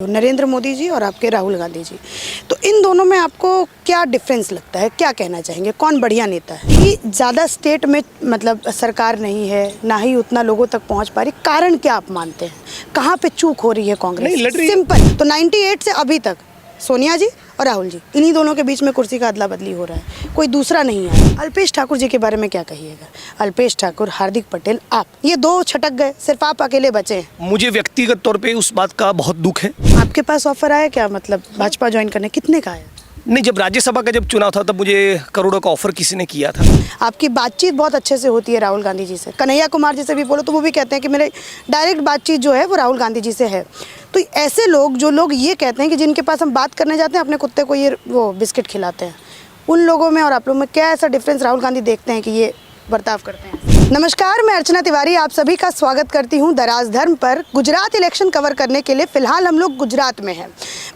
नरेंद्र मोदी जी और आपके राहुल गांधी जी, तो इन दोनों में आपको क्या डिफरेंस लगता है? क्या कहना चाहेंगे, कौन बढ़िया नेता है? कि ज़्यादा स्टेट में मतलब सरकार नहीं है, ना ही उतना लोगों तक पहुंच पा रही, कारण क्या आप मानते हैं? कहाँ पे चूक हो रही है कांग्रेस? सिंपल, तो 98 से अभी तक सोनिया जी और राहुल जी, इन्हीं दोनों के बीच में कुर्सी का अदला बदली हो रहा है, कोई दूसरा नहीं है। अल्पेश ठाकुर जी के बारे में क्या कहिएगा? अल्पेश ठाकुर, हार्दिक पटेल, आप, ये दो छटक गए, सिर्फ आप अकेले बचे हैं। मुझे व्यक्तिगत तौर पे उस बात का बहुत दुख है। आपके पास ऑफर आया क्या, मतलब भाजपा ज्वाइन करने? कितने का आया? नहीं, जब राज्यसभा का जब चुनाव था तब मुझे करोड़ों का ऑफर किसी ने किया था। आपकी बातचीत बहुत अच्छे से होती है राहुल गांधी जी से। कन्हैया कुमार जी से भी बोलो तो वो भी कहते हैं कि मेरे डायरेक्ट बातचीत जो है वो राहुल गांधी जी से है। तो ऐसे लोग, जो लोग ये कहते हैं कि जिनके पास हम बात करने जाते हैं अपने कुत्ते को ये वो बिस्किट खिलाते हैं, उन लोगों में और आप लोगों में क्या ऐसा डिफरेंस राहुल गांधी देखते हैं कि ये बर्ताव करते हैं? नमस्कार, मैं अर्चना तिवारी आप सभी का स्वागत करती हूं दराज धर्म पर। गुजरात इलेक्शन कवर करने के लिए फिलहाल हम लोग गुजरात में हैं।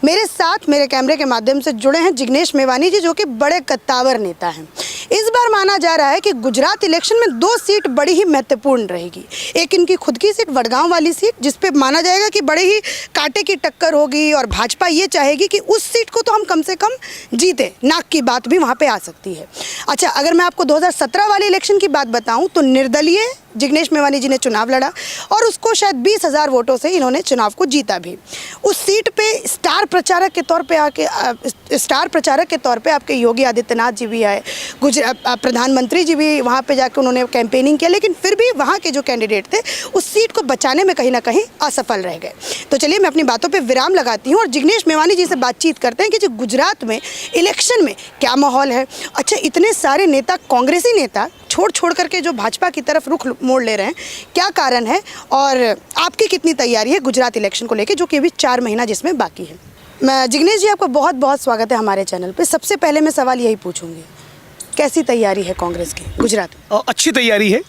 मेरे साथ मेरे कैमरे के माध्यम से जुड़े हैं जिग्नेश मेवानी जी, जो कि बड़े कद्दावर नेता हैं। इस बार माना जा रहा है कि गुजरात इलेक्शन में 2 सीट बड़ी ही महत्वपूर्ण रहेगी। एक इनकी खुद की सीट, वडगांव वाली सीट, जिसपे माना जाएगा कि बड़े ही कांटे की टक्कर होगी और भाजपा ये चाहेगी कि उस सीट को तो हम कम से कम जीते, नाक की बात भी वहाँ पे आ सकती है। अच्छा, अगर मैं आपको 2017 वाले इलेक्शन की बात बताऊँ तो निर्दलीय जिग्नेश मेवानी जी ने चुनाव लड़ा और उसको शायद 20,000 वोटों से इन्होंने चुनाव को जीता भी। उस सीट पे स्टार प्रचारक के तौर पे आपके योगी आदित्यनाथ जी भी आए, प्रधानमंत्री जी भी वहाँ पे जाकर उन्होंने कैंपेनिंग किया, लेकिन फिर भी वहाँ के जो कैंडिडेट थे उस सीट को बचाने में कहीं ना कहीं असफल रह गए। तो चलिए मैं अपनी बातों पर विराम लगाती हूँ और जिग्नेश मेवानी जी से बातचीत करते हैं कि जो गुजरात में इलेक्शन में क्या माहौल है। अच्छा, इतने सारे नेता, कांग्रेसी नेता छोड़ करके जो भाजपा की तरफ रुख मोड़ ले रहे हैं, क्या कारण है और आपकी कितनी तैयारी है गुजरात इलेक्शन को लेकर, जो कि अभी 4 महीना जिसमें बाकी है? मैं जिग्नेश जी, आपका बहुत बहुत स्वागत है हमारे चैनल पे। सबसे पहले मैं सवाल यही पूछूंगी, कैसी तैयारी है कांग्रेस की गुजरात में? अच्छी तैयारी है।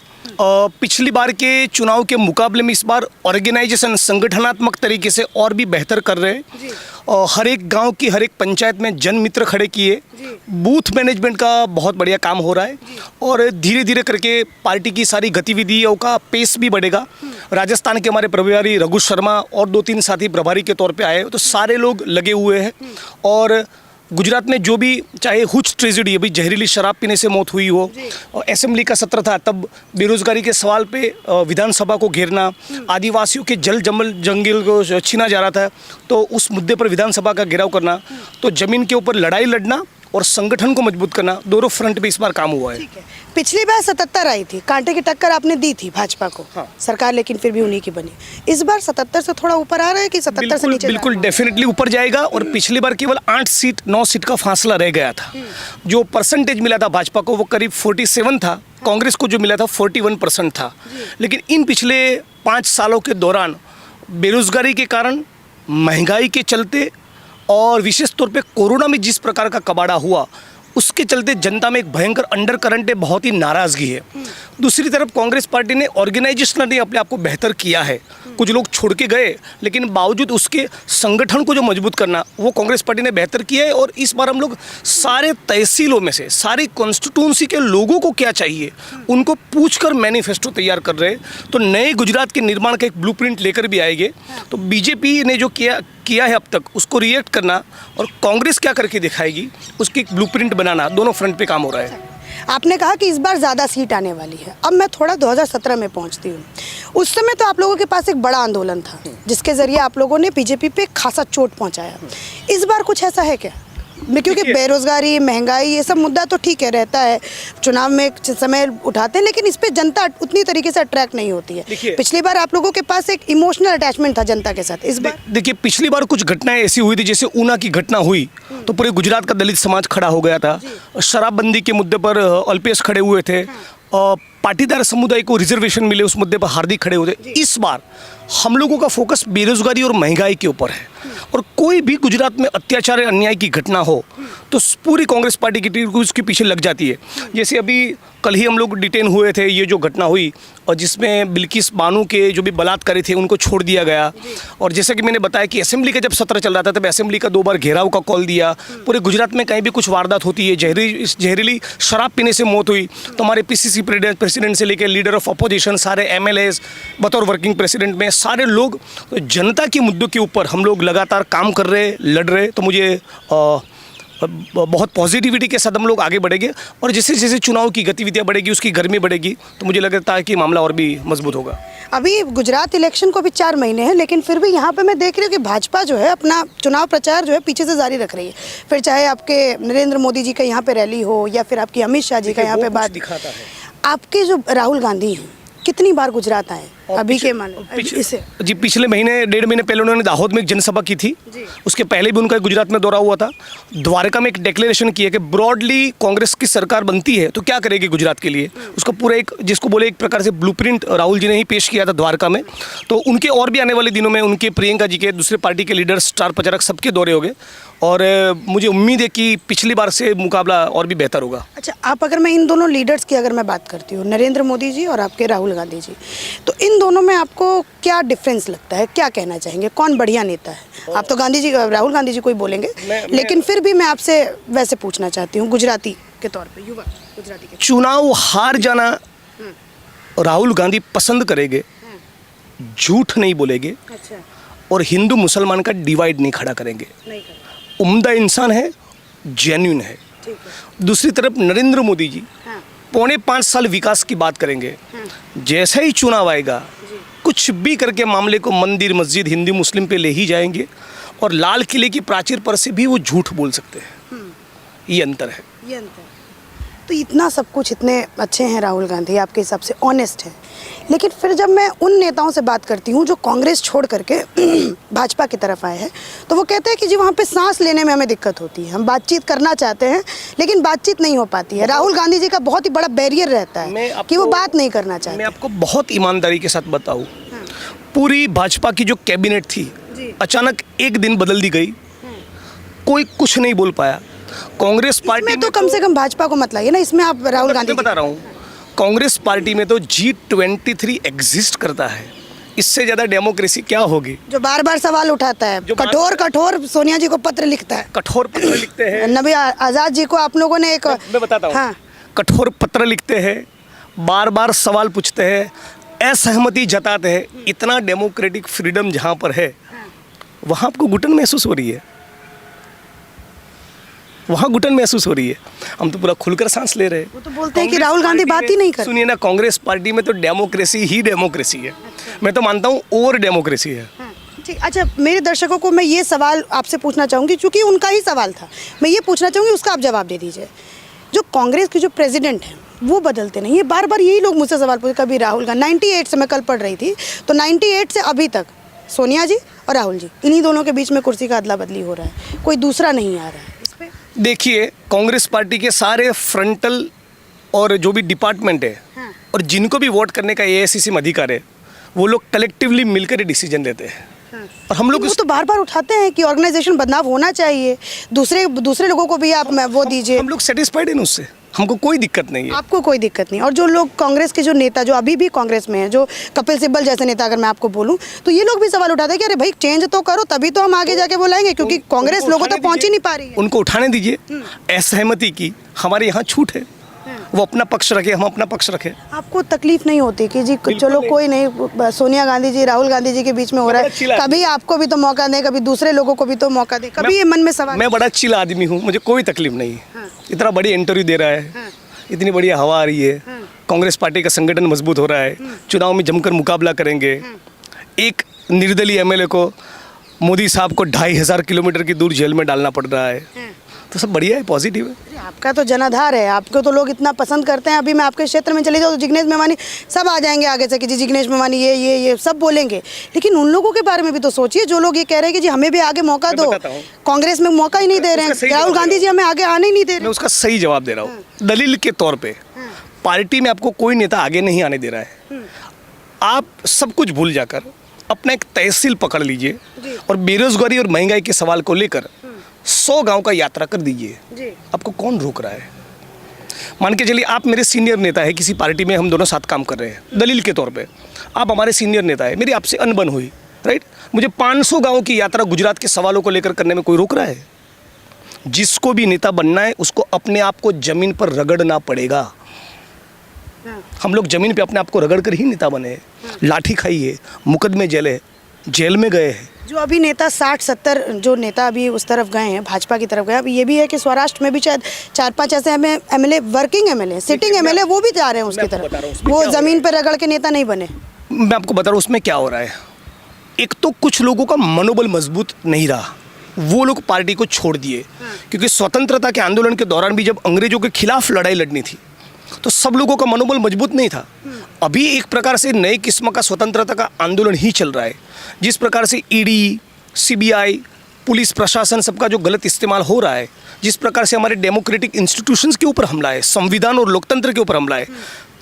पिछली बार के चुनाव के मुकाबले में इस बार ऑर्गेनाइजेशन संगठनात्मक तरीके से और भी बेहतर कर रहे हैं। हर एक गांव की, हर एक पंचायत में जन मित्र खड़े किए, बूथ मैनेजमेंट का बहुत बढ़िया काम हो रहा है और धीरे धीरे करके पार्टी की सारी गतिविधियों का पेस भी बढ़ेगा। राजस्थान के हमारे प्रभारी रघु शर्मा और 2-3 साथी प्रभारी के तौर पे आए, तो सारे लोग लगे हुए हैं। और गुजरात में जो भी, चाहे हुच ट्रेजेडी, अभी जहरीली शराब पीने से मौत हुई हो, और असेंबली का सत्र था तब बेरोजगारी के सवाल पे विधानसभा को घेरना, आदिवासियों के जल जंगल को छीना जा रहा था तो उस मुद्दे पर विधानसभा का घेराव करना, तो जमीन के ऊपर लड़ाई लड़ना और संगठन को मजबूत करना, दोनों फ्रंट पे इस बार काम हुआ है। पिछली बार 77 आई थी, कांटे की टक्कर आपने दी थी भाजपा को। हाँ। सरकार लेकिन फिर भी उन्हीं की बनी। इस बार 77 से थोड़ा ऊपर आ रहा है कि 77 से नीचे? बिल्कुल डेफिनेटली ऊपर जाएगा। और पिछली बार केवल 8 सीट 9 सीट का फासला रह गया था। जो परसेंटेज मिला था भाजपा को वो करीब 47 था। कांग्रेस को जो मिला था 41% था। लेकिन इन पिछले 5 सालों के दौरान बेरोजगारी के कारण, महंगाई के चलते और विशेष तौर पे कोरोना में जिस प्रकार का कबाड़ा हुआ, उसके चलते जनता में एक भयंकर अंडर करंट है, बहुत ही नाराज़गी है। दूसरी तरफ कांग्रेस पार्टी ने ऑर्गेनाइजेशनली अपने आप को बेहतर किया है। कुछ लोग छोड़ के गए, लेकिन बावजूद उसके संगठन को जो मजबूत करना, वो कांग्रेस पार्टी ने बेहतर किया है। और इस बार हम लोग सारे तहसीलों में से, सारी कॉन्स्टिट्यूंसी के लोगों को क्या चाहिए उनको पूछकर मैनिफेस्टो तैयार कर रहे हैं। तो नए गुजरात के निर्माण का एक ब्लूप्रिंट लेकर भी आएंगे। तो बीजेपी ने जो किया है अब तक, उसको रिएक्ट करना, और कांग्रेस क्या करके दिखाएगी उसकी एक ब्लूप्रिंट बनाना, दोनों फ्रंट पे काम हो रहा है। आपने कहा कि इस बार ज़्यादा सीट आने वाली है। अब मैं थोड़ा 2017 में पहुंचती हूँ। उस समय तो आप लोगों के पास एक बड़ा आंदोलन था जिसके ज़रिए आप लोगों ने बीजेपी पे खासा चोट पहुंचाया। इस बार कुछ ऐसा है क्या? क्योंकि बेरोजगारी, महंगाई, ये सब मुद्दा तो ठीक है, रहता है, चुनाव में समय उठाते हैं, लेकिन इस पे जनता उतनी तरीके से अट्रैक्ट नहीं होती है। पिछली बार आप लोगों के पास एक इमोशनल अटैचमेंट था जनता के साथ। इस बार देखिए, पिछली बार कुछ घटनाएं ऐसी हुई थी, जैसे ऊना की घटना हुई तो पूरे गुजरात का दलित समाज खड़ा हो गया था। शराबबंदी के मुद्दे पर अल्पेश खड़े हुए थे। पाटीदार समुदाय को रिजर्वेशन मिले, उस मुद्दे पर हार्दिक खड़े हुए थे। इस बार हम लोगों का फोकस बेरोजगारी और महंगाई के ऊपर है। और कोई भी गुजरात में अत्याचार या अन्याय की घटना हो तो पूरी कांग्रेस पार्टी की टीम उसके पीछे लग जाती है। जैसे अभी कल ही हम लोग डिटेन हुए थे, ये जो घटना हुई और जिसमें बिल्किस बानो के जो भी बलात्कारी थे उनको छोड़ दिया गया। और जैसे कि मैंने बताया कि असेंबली का जब सत्र चल रहा था तब असेंबली का 2 बार घेराव का कॉल दिया। पूरे गुजरात में कहीं भी कुछ वारदात होती है, जहरीली शराब पीने से मौत हुई तो हमारे पीसीसी प्रेसिडेंट से लेकर लीडर ऑफ अपोजिशन, सारे एमएलएज, बतौर वर्किंग प्रेसिडेंट में सारे लोग जनता के मुद्दों के ऊपर हम लोग लगातार काम कर रहे, लड़ रहे। तो मुझे बहुत पॉजिटिविटी के साथ हम लोग आगे बढ़ेंगे और जैसे जैसे चुनाव की गतिविधियां बढ़ेगी, उसकी गर्मी बढ़ेगी, तो मुझे लगता है कि मामला और भी मजबूत होगा। अभी गुजरात इलेक्शन को भी 4 महीने हैं, लेकिन फिर भी यहाँ पे मैं देख रही हूँ कि भाजपा जो है अपना चुनाव प्रचार जो है पीछे से जारी रख रही है। फिर चाहे आपके नरेंद्र मोदी जी का यहाँ पे रैली हो या फिर आपकी अमित शाह जी का यहाँ पे बात दिखाता है। आपके जो राहुल गांधी हैं कितनी बार गुजरात आए अभी के इसे? जी, पिछले महीने 1.5 महीने पहले उन्होंने दाहोद में एक जनसभा की थी। उसके पहले भी उनका गुजरात में दौरा हुआ था। द्वारका में एक डिक्लेरेशन किया कि ब्रॉडली कांग्रेस की सरकार बनती है तो क्या करेगी गुजरात के लिए, उसका पूरा एक जिसको बोले एक प्रकार से ब्लूप्रिंट राहुल जी ने ही पेश किया था द्वारका में। तो उनके और भी आने वाले दिनों में उनके प्रियंका जी के, दूसरे पार्टी के लीडर, स्टार प्रचारक सबके दौरे हो गए और मुझे उम्मीद है कि पिछली बार से मुकाबला और भी बेहतर होगा। अच्छा, आप अगर मैं इन दोनों लीडर्स की अगर मैं बात करती हूँ, नरेंद्र मोदी जी और आपके राहुल गांधी जी, तो इन दोनों में आपको क्या डिफरेंस लगता है? क्या कहना चाहेंगे, कौन बढ़िया नेता है? आप तो गांधी जी, राहुल गांधी जी को ही बोलेंगे, लेकिन फिर भी मैं आपसे वैसे पूछना चाहती हूँ गुजराती के तौर पे, युवा गुजराती के। चुनाव हार जाना राहुल गांधी पसंद करेंगे, झूठ नहीं बोलेंगे अच्छा, और हिंदू मुसलमान का डिवाइड नहीं खड़ा करेंगे। नहीं उम्दा इंसान है, जेन्युइन है। ठीक है। दूसरी तरफ नरेंद्र मोदी जी हाँ, 4.25 साल विकास की बात करेंगे। जैसे ही चुनाव आएगा कुछ भी करके मामले को मंदिर, मस्जिद, हिंदू मुस्लिम पे ले ही जाएंगे और लाल किले की प्राचीर पर से भी वो झूठ बोल सकते हैं। ये अंतर है। ये अंतर। तो इतना सब कुछ, इतने अच्छे हैं राहुल गांधी, आपके हिसाब से ऑनेस्ट हैं, लेकिन फिर जब मैं उन नेताओं से बात करती हूँ जो कांग्रेस छोड़ करके भाजपा की तरफ आए हैं, तो वो कहते हैं कि जी वहाँ पे सांस लेने में हमें दिक्कत होती है, हम बातचीत करना चाहते हैं लेकिन बातचीत नहीं हो पाती है। राहुल गांधी जी का बहुत ही बड़ा बैरियर रहता है कि वो बात नहीं करना चाहते। मैं आपको बहुत ईमानदारी के साथ बताऊँ, पूरी भाजपा की जो कैबिनेट थी अचानक एक दिन बदल दी गई, कोई कुछ नहीं बोल पाया। कांग्रेस पार्टी में तो कम से कम भाजपा को मत लाइए ना इसमें, आप राहुल गांधी बता रहा हूँ, कांग्रेस पार्टी में तो G23 एग्जिस्ट करता है, इससे ज्यादा डेमोक्रेसी क्या होगी? जो बार बार सवाल उठाता है, कठोर सोनिया जी को पत्र लिखता है, कठोर पत्र लिखते हैं। नबी आजाद जी को आप लोगों ने एक, मैं बताता हूँ, हाँ, कठोर पत्र लिखते हैं, बार बार सवाल पूछते हैं, असहमति जताते हैं। इतना डेमोक्रेटिक फ्रीडम जहाँ पर है वहाँ आपको घुटन महसूस हो रही है, वहाँ घुटन महसूस हो रही है। हम तो पूरा खुलकर सांस ले रहे हैं। वो तो बोलते हैं कि राहुल गांधी बात ही नहीं करते। सुनिए ना, कांग्रेस पार्टी में तो डेमोक्रेसी ही डेमोक्रेसी है। मैं तो मानता हूँ ओवर डेमोक्रेसी है। ठीक। अच्छा, मेरे दर्शकों को मैं ये सवाल आपसे पूछना चाहूँगी, क्योंकि उनका ही सवाल था, मैं ये पूछना चाहूँगी, उसका आप जवाब दे दीजिए। जो कांग्रेस के जो प्रेसिडेंट हैं वो बदलते नहीं, ये बार बार यही लोग मुझसे सवाल पूछे, कभी राहुल गांधी, 98 से मैं कल पढ़ रही थी, तो 98 से अभी तक सोनिया जी और राहुल जी, इन्हीं दोनों के बीच में कुर्सी का अदला बदली हो रहा है, कोई दूसरा नहीं आ रहा है। इस पे देखिए, कांग्रेस पार्टी के सारे फ्रंटल और जो भी डिपार्टमेंट है, हाँ, और जिनको भी वोट करने का AICC में अधिकार है, वो लोग कलेक्टिवली मिलकर डिसीजन लेते हैं। हाँ। और हम लोग वो तो बार बार उठाते हैं कि ऑर्गेनाइजेशन बदलाव होना चाहिए, दूसरे लोगों को भी आप वो दीजिए। हम लोग सेटिस्फाइड हैं उससे, हमको कोई दिक्कत नहीं है। आपको कोई दिक्कत नहीं। और जो लोग कांग्रेस के जो नेता जो अभी भी कांग्रेस में हैं, जो कपिल सिब्बल जैसे नेता अगर मैं आपको बोलूं, तो ये लोग भी सवाल उठाते हैं कि अरे भाई चेंज तो करो, तभी तो हम आगे जाके बुलाएंगे, क्योंकि कांग्रेस लोगों तक पहुंच ही नहीं पा रही है। उनको उठाने दीजिए। असहमति की हमारे यहाँ छूट है, वो अपना पक्ष रखे, हम अपना पक्ष रखें। आपको तकलीफ नहीं होती कि जी चलो कोई नहीं, सोनिया गांधी जी राहुल गांधी जी के बीच में हो रहा है, कभी आपको भी तो मौका दें, कभी दूसरे लोगों को भी तो मौका दें, कभी ये मन में सवाल? मैं बड़ा चिल आदमी हूँ, मुझे कोई तकलीफ नहीं। इतना बड़ी इंटरव्यू दे रहा है, इतनी बढ़िया हवा आ रही है, कांग्रेस पार्टी का संगठन मजबूत हो रहा है, चुनाव में जमकर मुकाबला करेंगे। एक निर्दलीय MLA को मोदी साहब को 2500 किलोमीटर की दूर जेल में डालना पड़ रहा है, तो सब बढ़िया है, पॉजिटिव है। आपका तो जनाधार है, आपको तो लोग इतना पसंद करते हैं। अभी मैं आपके क्षेत्र में चले जाऊँ तो जिग्नेश मेवानी सब आ जाएंगे आगे से कि जी जिग्नेश मेवानी ये सब बोलेंगे, लेकिन उन लोगों के बारे में भी तो सोचिए जो लोग ये कह रहे हैं कि जी हमें भी आगे मौका दो, कांग्रेस में मौका ही नहीं दे रहे हैं, राहुल गांधी जी हमें आगे आने ही नहीं दे रहे। मैं उसका सही जवाब दे रहा हूँ। दलील के तौर पे पार्टी में आपको कोई नेता आगे नहीं आने दे रहा है। आप सब कुछ भूल जाकर अपना एक तहसील पकड़ लीजिए और बेरोजगारी और महंगाई के सवाल को लेकर 100 गांव का यात्रा कर दीजिए। आपको कौन रोक रहा है? मान के चलिए आप मेरे सीनियर नेता है, किसी पार्टी में हम दोनों साथ काम कर रहे हैं दलील के तौर पे, आप हमारे सीनियर नेता है, मेरी आपसे अनबन हुई, राइट, मुझे 500 गाँव की यात्रा गुजरात के सवालों को लेकर करने में कोई रोक रहा है? जिसको भी नेता बनना है उसको अपने आप को ज़मीन पर रगड़ना पड़ेगा। हम लोग ज़मीन पे अपने आप को रगड़ कर ही नेता बने, लाठी खाई है, मुकदमे जले, जेल में गए हैं। जो अभी नेता 60-70 जो नेता अभी उस तरफ गए हैं, भाजपा की तरफ गए, अब ये भी है कि स्वराष्ट्र में भी शायद 4-5 ऐसे MLA, working MLA, sitting MLA, वो भी जा रहे हैं उसकी तरफ, वो ज़मीन पर रगड़ के नेता नहीं बने। मैं आपको बता रहा हूँ उसमें क्या हो रहा है। एक तो कुछ लोगों का मनोबल मजबूत नहीं रहा, वो लोग पार्टी को छोड़ दिए, क्योंकि स्वतंत्रता के आंदोलन के दौरान भी जब अंग्रेजों के खिलाफ लड़ाई लड़नी थी तो सब लोगों का मनोबल मजबूत नहीं था। अभी एक प्रकार से नए किस्म का स्वतंत्रता का आंदोलन ही चल रहा है। जिस प्रकार से ईडी, सीबीआई, पुलिस प्रशासन सबका जो गलत इस्तेमाल हो रहा है, जिस प्रकार से हमारे डेमोक्रेटिक इंस्टीट्यूशंस के ऊपर हमला है, संविधान और लोकतंत्र के ऊपर हमला है,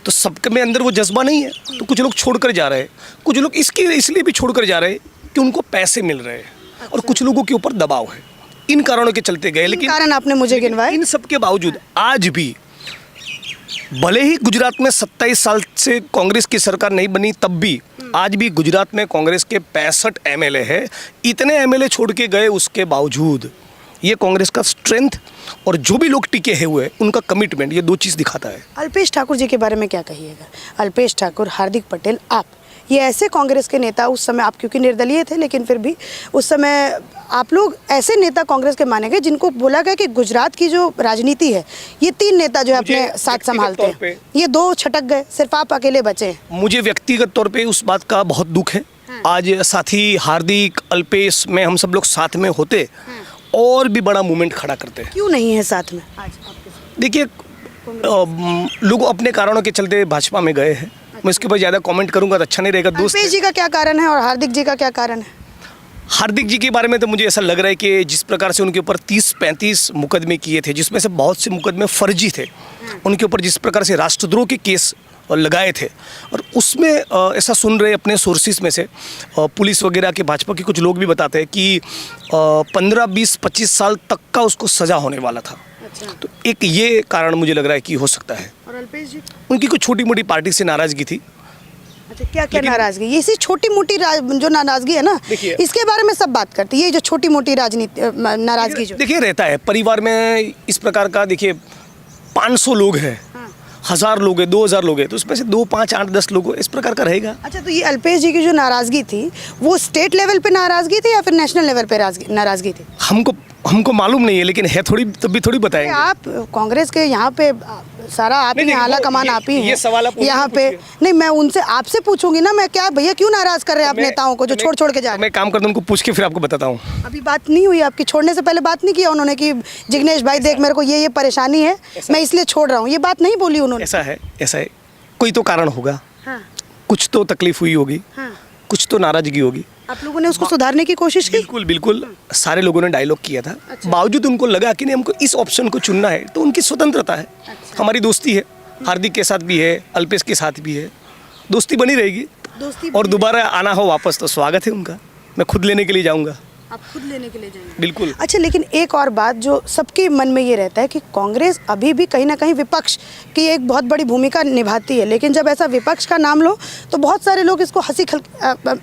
तो सबके में अंदर वो जज्बा नहीं है, तो कुछ लोग छोड़कर जा रहे हैं। कुछ लोग इसलिए भी छोड़कर जा रहे हैं कि उनको पैसे मिल रहे हैं और कुछ लोगों के ऊपर दबाव है। इन कारणों के चलते गए, लेकिन कारण आपने मुझे गिनवाए। इन सब के बावजूद आज भी भले ही गुजरात में 27 साल से कांग्रेस की सरकार नहीं बनी, तब भी आज भी गुजरात में कांग्रेस के 65 एमएलए है। इतने एमएलए छोड़ के गए उसके बावजूद ये कांग्रेस का स्ट्रेंथ और जो भी लोग टिके हैं हुए उनका कमिटमेंट, ये दो चीज़ दिखाता है। अल्पेश ठाकुर जी के बारे में क्या कहिएगा? अल्पेश ठाकुर, हार्दिक पटेल, आप ये ऐसे कांग्रेस के नेता, उस समय आप क्योंकि निर्दलीय थे, लेकिन फिर भी उस समय आप लोग ऐसे नेता कांग्रेस के माने गए जिनको बोला गया कि गुजरात की जो राजनीति है ये 3 नेता जो है अपने साथ संभालते हैं, ये 2 छटक गए, सिर्फ आप अकेले बचे हैं। मुझे व्यक्तिगत तौर पे उस बात का बहुत दुख है। आज साथी हार्दिक, अल्पेश में हम सब लोग साथ में होते और भी बड़ा मूवमेंट खड़ा करते। क्यों नहीं है साथ में आज? देखिए, लोग अपने कारणों के चलते भाजपा में गए हैं। मैं इसके ऊपर ज़्यादा कमेंट करूंगा तो अच्छा नहीं रहेगा। दोस्त अल्पेश जी का क्या कारण है और हार्दिक जी का क्या कारण है? हार्दिक जी के बारे में तो मुझे ऐसा लग रहा है कि जिस प्रकार से उनके ऊपर 30-35 मुकदमे किए थे, जिसमें से बहुत से मुकदमे फर्जी थे, उनके ऊपर जिस प्रकार से राष्ट्रद्रोह के केस लगाए थे, और उसमें ऐसा सुन रहे अपने सोर्सेज में से पुलिस वगैरह के भाजपा के कुछ लोग भी बताते हैं कि 15, 20, 25 साल तक का उसको सज़ा होने वाला था। तो एक ये कारण मुझे लग रहा है कि हो सकता है। और अल्पेश जी? उनकी कुछ छोटी मोटी पार्टी से नाराज़गी थी। अच्छा, क्या क्या नाराजगी? ये इसी छोटी मोटी जो नाराजगी है ना, इसके बारे में सब बात करती है, ये जो छोटी मोटी राजनीति नाराजगी जो देखिए रहता है परिवार में इस प्रकार का। देखिए 500 लोग हैं, 1000 लोग हैं, 2000 लोग हैं, तो उसमें से 2, 5, 8, 10 लोग इस प्रकार का रहेगा। अच्छा, तो ये अल्पेश जी की जो नाराजगी थी वो स्टेट लेवल पे नाराजगी थी या फिर नेशनल लेवल पे नाराजगी थी? हमको मालूम नहीं है, लेकिन है थोड़ी, तभी थोड़ी बताएंगे। आप कांग्रेस के यहाँ पे सारा आप ही आला कमान आप ही हैं यहाँ पे। नहीं, मैं उनसे आपसे पूछूंगी ना, मैं क्या भैया क्यों नाराज कर रहे हैं आप नेताओं को जो छोड़ के जा रहे हैं? मैं काम करता हूँ, उनको पूछ के फिर आपको बताता हूँ। अभी बात नहीं हुई आपकी? छोड़ने से पहले बात नहीं किया उन्होंने कि जिग्नेश भाई देख मेरे को ये परेशानी है, मैं इसलिए छोड़ रहा हूँ, ये बात नहीं बोली उन्होंने? ऐसा है, कोई तो कारण होगा। कुछ तो तकलीफ हुई होगी, कुछ तो नाराजगी होगी। आप लोगों ने उसको सुधारने की कोशिश की? बिल्कुल सारे लोगों ने डायलॉग किया था। बावजूद उनको लगा कि नहीं, हमको इस ऑप्शन को चुनना है, तो उनकी स्वतंत्रता है। हमारी दोस्ती है, हार्दिक के साथ भी है, अल्पेश के साथ भी है, दोस्ती बनी रहेगी। और दोबारा आना हो वापस तो स्वागत है उनका। मैं खुद लेने के लिए जाऊँगा। आप खुद लेने के लिए जाएंगे? बिल्कुल। अच्छा, लेकिन एक और बात जो सबके मन में ये रहता है कि कांग्रेस अभी भी कहीं ना कहीं विपक्ष की एक बहुत बड़ी भूमिका निभाती है, लेकिन जब ऐसा विपक्ष का नाम लो तो बहुत सारे लोग इसको हंसी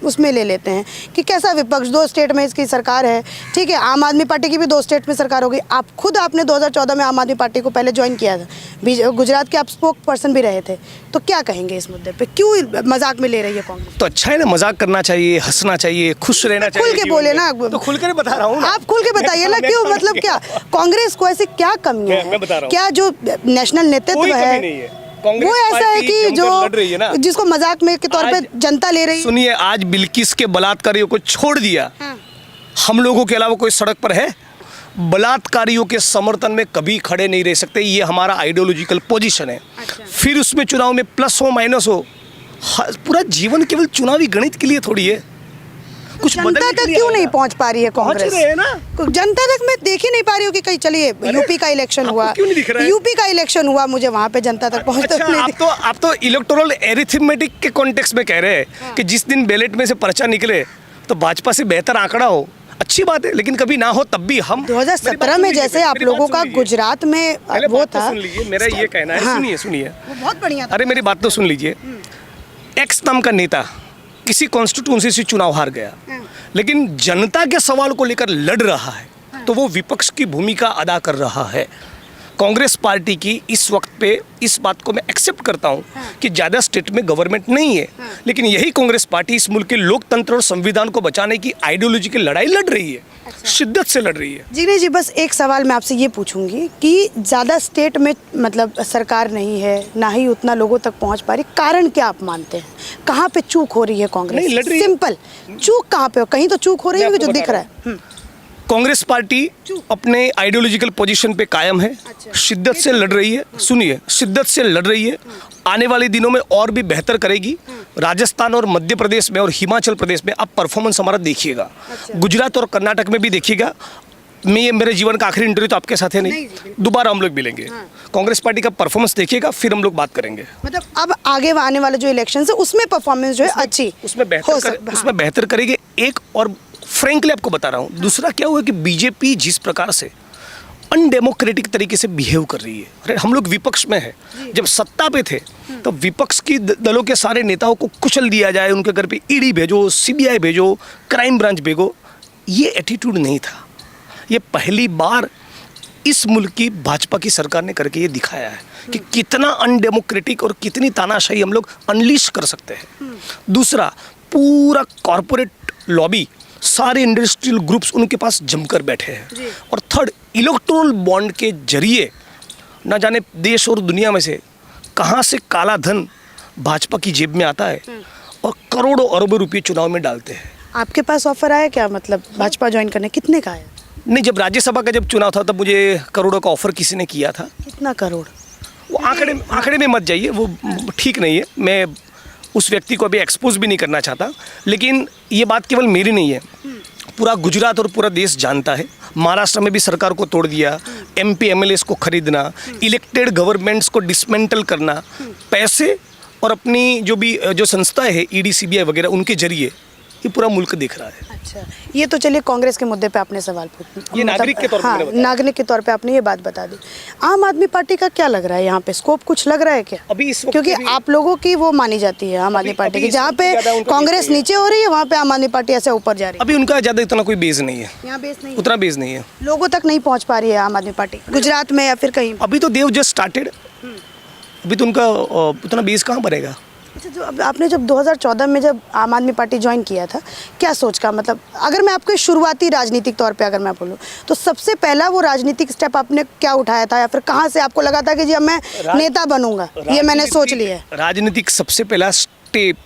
उसमें ले लेते हैं कि कैसा विपक्ष, 2 स्टेट में इसकी सरकार है, ठीक है, आम आदमी पार्टी की भी 2 स्टेट में सरकार हो गई। आपने 2014 में आम आदमी पार्टी को पहले ज्वाइन किया था, गुजरात के आप स्पोक पर्सन भी रहे थे, तो क्या कहेंगे इस मुद्दे पर? क्यों मजाक में ले रही है कांग्रेस? तो अच्छा है ना, मजाक करना चाहिए, हंसना चाहिए, खुश रहना चाहिए। खुल के बोले ना, खुल कर बता रहा हूँ। आप खुल के बताइए ना, क्यों, मतलब क्या कांग्रेस को ऐसी क्या कमियां हैं? क्या जो नेशनल नेतृत्व है वो ऐसा है कि जो जिसको मजाक में के तौर पे जनता ले रही है? सुनिए, आज बिल्किस के बलात्कारियों को छोड़ दिया, हम लोगों के अलावा कोई सड़क पर है? बलात्कारियों के समर्थन में कभी खड़े नहीं रह सकते, ये हमारा आइडियोलॉजिकल पोजीशन है। फिर उसमें चुनाव में प्लस हो माइनस हो, पूरा जीवन केवल चुनावी गणित के लिए थोड़ी है। कुछ जनता तक क्यों नहीं पहुंच पा रही है कांग्रेस? जनता तक मैं देख ही नहीं पा रही हूँ कि कहीं चलिए यूपी का इलेक्शन हुआ, यूपी का इलेक्शन हुआ, मुझे वहाँ पे जनता तक पहुँचता। आप तो इलेक्टोरल एरिथमेटिक के कॉन्टेक्स्ट में कह रहे हैं कि जिस दिन बैलेट में से पर्चा निकले तो भाजपा से बेहतर आंकड़ा हो, अच्छी बात है, लेकिन कभी ना हो तब भी हम 2017 में जैसे आप लोगों का गुजरात में वो था। सुन लीजिए, मेरा ये कहना है, हाँ। सुनिए सुनिए, वो बहुत बढ़िया था। अरे मेरी बात तो सुन लीजिए। एक्स नाम का नेता किसी कॉन्स्टिट्यूंसी से चुनाव हार गया, लेकिन जनता के सवाल को लेकर लड़ रहा है, तो वो विपक्ष की भूमिका अदा कर रहा है। कांग्रेस पार्टी की इस वक्त पे इस बात को मैं एक्सेप्ट करता हूं कि ज़्यादा स्टेट में गवर्नमेंट नहीं है, लेकिन यही कांग्रेस पार्टी इस मुल्क के लोकतंत्र और संविधान को बचाने की आइडियोलॉजी की लड़ाई लड़ रही है, शिद्दत से लड़ रही है। जिग्नेश जी, बस एक सवाल मैं आपसे ये पूछूंगी कि ज़्यादा स्टेट में मतलब सरकार नहीं है, ना ही उतना लोगों तक पहुंच पा रही, कारण क्या आप मानते हैं? कहाँ पे चूक हो रही है कांग्रेस? नहीं, लड़ रही है। सिंपल चूक कहाँ पे हो? कहीं तो चूक हो रही है जो दिख रहा है। कांग्रेस पार्टी अपने आइडियोलॉजिकल पोजीशन पे कायम है, शिद्दत से लड़ रही है। सुनिए, शिद्दत से लड़ रही है, आने वाले दिनों में और भी बेहतर करेगी। राजस्थान और मध्य प्रदेश में और हिमाचल प्रदेश में आप परफॉर्मेंस हमारा देखिएगा, गुजरात और कर्नाटक में भी देखिएगा। मैं मेरे जीवन का आखिरी इंटरव्यू तो आपके साथ है नहीं, दोबारा हम लोग मिलेंगे। कांग्रेस पार्टी का परफॉर्मेंस देखिएगा, फिर हम लोग बात करेंगे। मतलब अब आगे आने वाले जो इलेक्शन है उसमें परफॉर्मेंस जो है अच्छी उसमें बेहतर करेगी। एक और फ्रेंकली आपको बता रहा हूँ, दूसरा क्या हुआ कि बीजेपी जिस प्रकार से अनडेमोक्रेटिक तरीके से बिहेव कर रही है। अरे हम लोग विपक्ष में है, जब सत्ता पे थे तो विपक्ष की दलों के सारे नेताओं को कुचल दिया जाए, उनके घर पे ईडी भेजो, सीबीआई भेजो, क्राइम ब्रांच भेजो, ये एटीट्यूड नहीं था। ये पहली बार इस मुल्क की भाजपा की सरकार ने करके ये दिखाया है कि कितना अनडेमोक्रेटिक और कितनी तानाशाही हम लोग अनलीश कर सकते हैं। दूसरा, पूरा कॉरपोरेट लॉबी, सारे इंडस्ट्रियल ग्रुप्स उनके पास जमकर बैठे हैं। और थर्ड, इलेक्टोरल बॉन्ड के जरिए न जाने देश और दुनिया में से कहाँ से काला धन भाजपा की जेब में आता है और करोड़ों अरबों रुपये चुनाव में डालते हैं। आपके पास ऑफर आया क्या, मतलब भाजपा ज्वाइन करने? कितने का आया? नहीं, जब राज्यसभा का जब चुनाव था तब मुझे करोड़ों का ऑफर किसी ने किया था। कितना करोड़? वो आंकड़े में मत जाइए, वो ठीक नहीं है। मैं उस व्यक्ति को अभी एक्सपोज भी नहीं करना चाहता, लेकिन ये बात केवल मेरी नहीं है, पूरा गुजरात और पूरा देश जानता है। महाराष्ट्र में भी सरकार को तोड़ दिया, एमपी एमएलएस को खरीदना, इलेक्टेड गवर्नमेंट्स को डिसमेंटल करना, पैसे और अपनी जो संस्थाएं हैं ईडी सीबीआई वगैरह, उनके जरिए ये पूरा मुल्क देख रहा है। अच्छा, ये तो चलिए कांग्रेस के मुद्दे पे आपने सवाल पूछा, ये नागरिक के तौर पे मैंने बताया। नागरिक के तौर पे आपने ये बात बता दी। आम आदमी पार्टी का क्या लग रहा है यहाँ पे, स्कोप कुछ लग रहा है क्या? अभी इस वक्त क्योंकि आप लोगों की वो मानी जाती है आम आदमी पार्टी की, जहाँ पे कांग्रेस नीचे हो रही है वहाँ पे आम आदमी पार्टी ऐसे ऊपर जा रही है। अभी उनका ज़्यादा इतना कोई बेस नहीं है, यहाँ बेस नहीं, उतना बेस नहीं है, लोगों तक नहीं पहुँच पा रही है आम आदमी पार्टी गुजरात में या फिर कहीं। अभी तो देव जस्ट स्टार्टेड, अभी तो उनका उतना बेस कहाँ बनेगा। अच्छा, जो अब आपने जब 2014 में जब आम आदमी पार्टी ज्वाइन किया था, क्या सोच का, मतलब अगर मैं आपके शुरुआती राजनीतिक तौर पे अगर मैं बोलूँ तो सबसे पहला वो राजनीतिक स्टेप आपने क्या उठाया था, या फिर कहाँ से आपको लगा था कि जी अब मैं नेता बनूंगा, ये मैंने सोच लिया है? राजनीतिक सबसे पहला स्टेप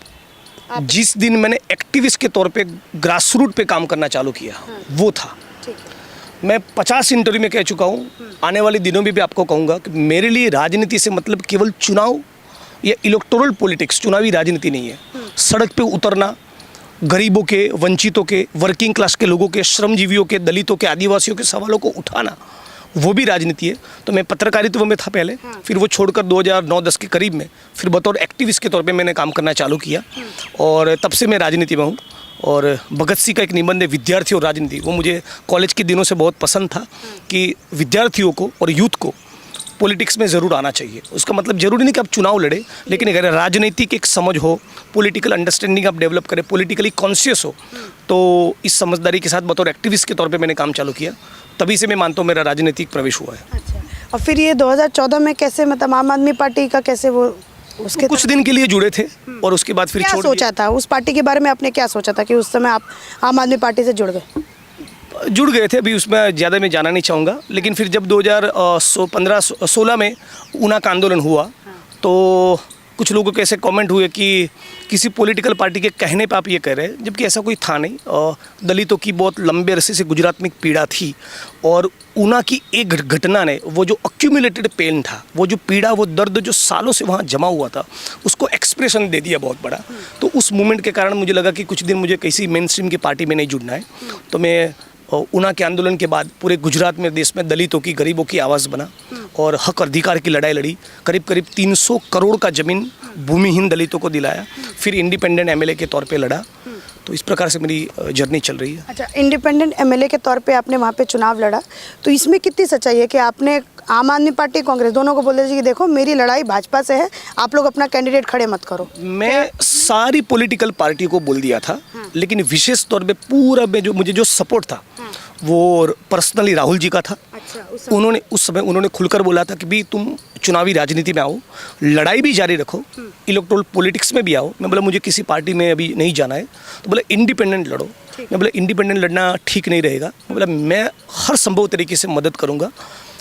जिस दिन मैंने एक्टिविस्ट के तौर पे ग्रास रूट पे काम करना चालू किया वो था। मैं 50 इंटरव्यू में कह चुका हूँ, आने वाले दिनों में भी आपको कहूँगा कि मेरे लिए राजनीति से मतलब केवल चुनाव या इलेक्टोरल पॉलिटिक्स, चुनावी राजनीति नहीं है। सड़क पे उतरना, गरीबों के, वंचितों के, वर्किंग क्लास के लोगों के, श्रमजीवियों के, दलितों के, आदिवासियों के सवालों को उठाना, वो भी राजनीति है। तो मैं पत्रकारित्व में था पहले, फिर वो छोड़कर 2009-10 के करीब में फिर बतौर एक्टिविस्ट के तौर पे मैंने काम करना चालू किया, और तब से मैं राजनीति में हूँ। और भगत सिंह का एक निबंध है विद्यार्थी और राजनीति, वो मुझे कॉलेज के दिनों से बहुत पसंद था कि विद्यार्थियों को और यूथ को पॉलिटिक्स में ज़रूर आना चाहिए। उसका मतलब ज़रूरी नहीं कि आप चुनाव लड़े, लेकिन अगर राजनीतिक एक समझ हो, पॉलिटिकल अंडरस्टैंडिंग आप डेवलप करें, पॉलिटिकली कॉन्शियस हो, तो इस समझदारी के साथ बतौर एक्टिविस्ट के तौर पे मैंने काम चालू किया। तभी से मैं मानता हूँ मेरा राजनीतिक प्रवेश हुआ है। अच्छा, और फिर ये 2014 में कैसे, मतलब आम आदमी पार्टी का कैसे वो उसके कुछ दिन के लिए जुड़े थे और उसके बाद फिर क्या छोड़ सोचा था उस पार्टी के बारे में, आपने क्या सोचा था कि उस समय आप आम आदमी पार्टी से जुड़ गए थे। अभी उसमें ज़्यादा मैं जाना नहीं चाहूँगा, लेकिन फिर जब 2015-16 में ऊना का आंदोलन हुआ तो कुछ लोगों के ऐसे कमेंट हुए कि किसी पॉलिटिकल पार्टी के कहने पे आप ये कह रहे हैं, जबकि ऐसा कोई था नहीं। दलितों की बहुत लंबे अरसे से गुजरात में एक पीड़ा थी, और ऊना की एक घटना ने वो जो अक्यूमुलेटेड पेन था, वो जो पीड़ा, वो दर्द जो सालों से वहाँ जमा हुआ था, उसको एक्सप्रेशन दे दिया बहुत बड़ा। तो उस मूवमेंट के कारण मुझे लगा कि कुछ दिन मुझे किसी मेन स्ट्रीम की पार्टी में नहीं जुड़ना है। तो मैं ऊना के आंदोलन के बाद पूरे गुजरात में, देश में दलितों की, गरीबों की आवाज़ बना और हक अधिकार की लड़ाई लड़ी। करीब 300 करोड़ का ज़मीन भूमिहीन दलितों को दिलाया। फिर इंडिपेंडेंट एमएलए के तौर पे लड़ा। तो इस प्रकार से मेरी जर्नी चल रही है। अच्छा, इंडिपेंडेंट एमएलए के तौर पे आपने वहाँ पे चुनाव लड़ा, तो इसमें कितनी सच्चाई है कि आपने आम आदमी पार्टी कांग्रेस दोनों को बोल दिया कि देखो मेरी लड़ाई भाजपा से है, आप लोग अपना कैंडिडेट खड़े मत करो? मैं सारी पॉलिटिकल पार्टी को बोल दिया था, लेकिन विशेष तौर पे पूरा में जो मुझे जो सपोर्ट था वो पर्सनली राहुल जी का था। अच्छा, उन्होंने उस समय उन्होंने खुलकर बोला था कि भी तुम चुनावी राजनीति में आओ, लड़ाई भी जारी रखो, इलेक्टोरल पॉलिटिक्स में भी आओ। मैं बोला मुझे किसी पार्टी में अभी नहीं जाना है, तो बोले इंडिपेंडेंट लड़ो। मैं बोला इंडिपेंडेंट लड़ना ठीक नहीं रहेगा। मैं बोला मैं हर संभव तरीके से मदद करूँगा,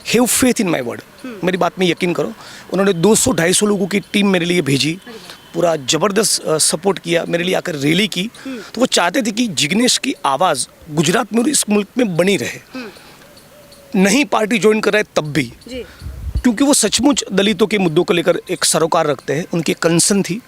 have faith in my word, मेरी बात में यकीन करो। उन्होंने 200-250 लोगों की टीम मेरे लिए भेजी, पूरा ज़बरदस्त सपोर्ट किया, मेरे लिए आकर रैली की। तो वो चाहते थे कि जिग्नेश की आवाज़ गुजरात में और इस मुल्क में बनी रहे। नहीं पार्टी ज्वाइन कर रहा है तब भी, क्योंकि वो सचमुच दलितों के मुद्दों को लेकर एक सरोकार रखते हैं, उनकी कंसर्न थी।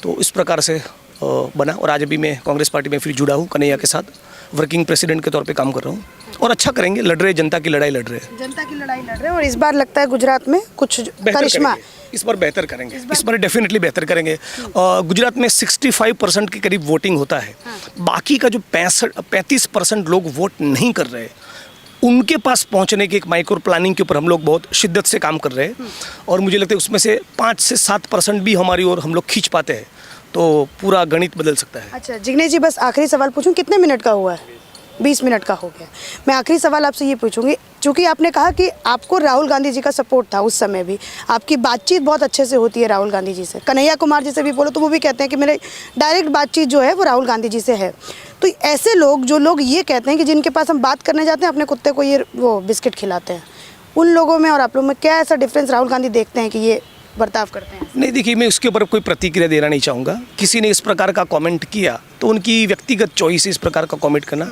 तो इस प्रकार से बना, और आज अभी मैं कांग्रेस पार्टी में फिर जुड़ा हूँ, कन्हैया के साथ वर्किंग प्रेसिडेंट के तौर पे काम कर रहा हूँ। और अच्छा करेंगे, लड़ रहे, जनता की लड़ाई लड़ रहे हैं। जनता की लड़ाई लड़ रहे हैं, और इस बार लगता है गुजरात में कुछ करिश्मा, इस बार बेहतर करेंगे, इस बार डेफिनेटली बेहतर करेंगे। गुजरात में 65% के करीब वोटिंग होता है। बाकी का जो 35% लोग वोट नहीं कर रहे, उनके पास पहुंचने के एक माइक्रो प्लानिंग के ऊपर हम लोग बहुत शिद्दत से काम कर रहे हैं। और मुझे लगता है उसमें से 5 से 7% भी हमारी ओर हम लोग खींच पाते हैं तो पूरा गणित बदल सकता है। अच्छा जिग्नेश जी, बस आखिरी सवाल पूछूं, कितने मिनट का हुआ है? 20 मिनट का हो गया। मैं आखिरी सवाल आपसे ये पूछूंगी, चूँकि आपने कहा कि आपको राहुल गांधी जी का सपोर्ट था, उस समय भी आपकी बातचीत बहुत अच्छे से होती है राहुल गांधी जी से, कन्हैया कुमार जी से भी बोलो तो वो भी कहते हैं कि मेरे डायरेक्ट बातचीत जो है वो राहुल गांधी जी से है। तो ऐसे लोग जो लोग ये कहते हैं कि जिनके पास हम बात करने जाते हैं अपने कुत्ते को ये वो बिस्किट खिलाते हैं, उन लोगों में और आप लोगों में क्या ऐसा डिफरेंस राहुल गांधी देखते हैं कि ये बर्ताव करते हैं? नहीं देखिए, मैं उसके ऊपर कोई प्रतिक्रिया देना नहीं चाहूँगा। किसी ने इस प्रकार का कमेंट किया तो उनकी व्यक्तिगत चॉइस है इस प्रकार का कमेंट करना।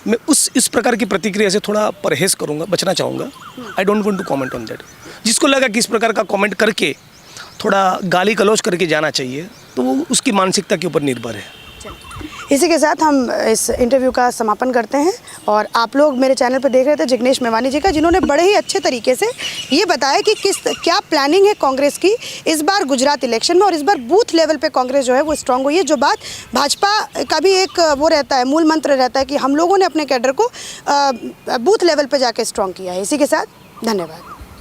मैं इस प्रकार की प्रतिक्रिया से थोड़ा परहेज करूँगा, बचना चाहूँगा। I don't want to comment on that. जिसको लगा कि इस प्रकार का कमेंट करके थोड़ा गाली गलौज करके जाना चाहिए, तो वो उसकी मानसिकता के ऊपर निर्भर है। इसी के साथ हम इस इंटरव्यू का समापन करते हैं। और आप लोग मेरे चैनल पर देख रहे थे जिग्नेश मेवानी जी का, जिन्होंने बड़े ही अच्छे तरीके से ये बताया कि क्या प्लानिंग है कांग्रेस की इस बार गुजरात इलेक्शन में, और इस बार बूथ लेवल पे कांग्रेस जो है वो स्ट्रांग हुई है। जो बात भाजपा का भी एक वो रहता है, मूल मंत्र रहता है कि हम लोगों ने अपने कैडर को बूथ लेवल पर जाके स्ट्रांग किया है। इसी के साथ धन्यवाद।